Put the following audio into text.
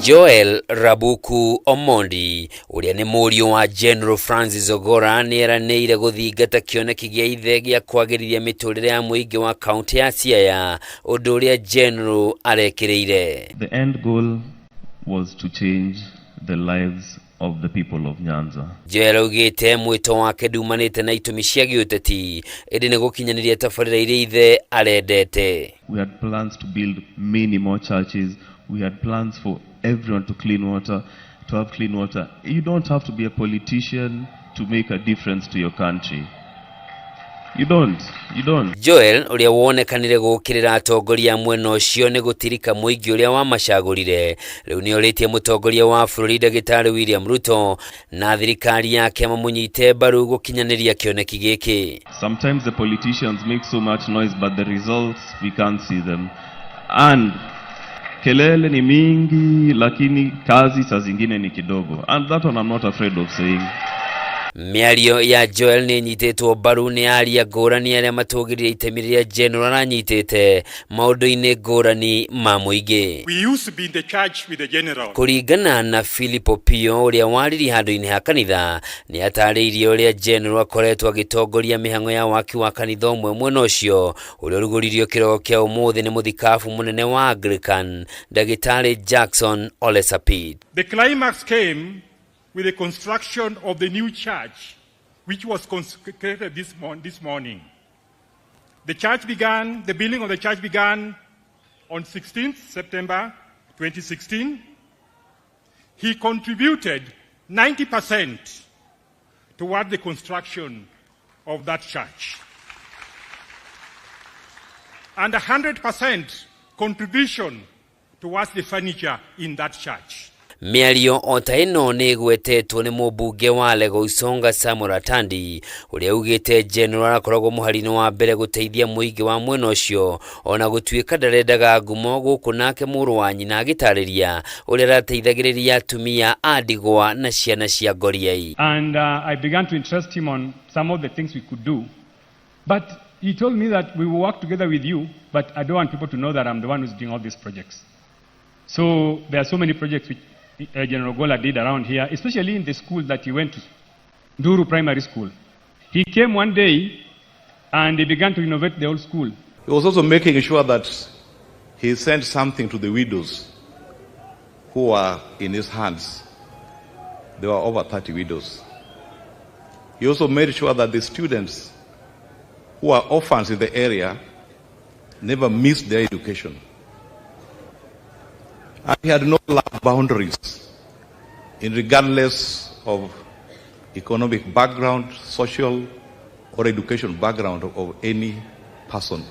Joel Rabuku Omondi uria ni Mũriũ wa General Francis Ogolla nĩeranĩire gũthingata kĩoneki gĩa ithe gĩa kwagĩrithia mĩtũrĩre ya mũingĩ wa kaunti ya SIAYA, ũndũ ũrĩa General arekĩrĩire. The end goal was to change the lives of the people of Nyanza. Joel augĩte mwĩto wake ndumanĩte na itũmi cia gĩũteti, ĩndĩ nĩ gũkinyanĩria tabarĩra iria ithe arendete. We had plans to build many more churches. We had plans for everyone to have clean water. You don't have to be a politician to make a difference to your country. You don't. Joel uria wonekanire gukirira atongoria mwena ucio ni gutirika mũingĩ uria wa macagũrire riu ni oritie mũtongoria wa bũrũri Ndagĩtarĩ William Ruto na thirikari yake mamunyite mbaru gukinyaniria kĩoneki gĩkĩ. Sometimes the politicians make so much noise but the results we can't see them. And kelele ni mingi lakini kazi saa zingine ni kidogo. And that one I'm not afraid of saying. Mĩario ya Joel nĩ nyitĩtwo mbaru nĩ aria ngũrani arĩa matũgĩrĩire itemi rĩrĩa General aranyitĩte maũndũ-inĩ ngũrani ma mũingĩ. We used to be in the church with the general. Kũringana na Philip Opio ũrĩa wariri handũ-inĩ ha kanitha nĩ atarĩirie ũrĩa General akoretwo agĩtongoria mĩhang'o ya waki wa kanitha ũmwe mwena ũcio ũrĩa ũrugũririo kĩroko kĩa ũmũthĩ nĩ mũthikabu mũnene wa Anglican Ndagĩtarĩ Jackson Ole Sapit. The climax came with the construction of the new church, which was consecrated this morning. The building of the church began on 16th September 2016. He contributed 90% toward the construction of that church. And 100% contribution towards the furniture in that church. Mĩario o ta ĩno nĩ ĩgwetetwo nĩ mũmbunge wa Lego Isonga Samuel Atandi ũrĩa augĩte General akoragwo mũhari-inĩ wa mbere gũteithia mũingĩ wa mwena ũcio ona gũtuĩka ndarendaga ngumo gũkũ nake mũrũ wa nyina agĩtarĩria ũrĩa arateithagĩrĩria atumia a ndigwa na ciana cia ngoriai. And I began to interest him on some of the things we could do, but he told me that we will work together with you, but I don't want people to know that I'm the one who's doing all these projects. So there are so many projects which General Ogolla did around here, especially in the school that he went to, Nduru Primary School. He came one day and he began to innovate the old school. He was also making sure that he sent something to the widows who were in his hands. There were over 30 widows. He also made sure that the students who are orphans in the area never missed their education. And he had no boundaries regardless of economic background, social or education background of any person.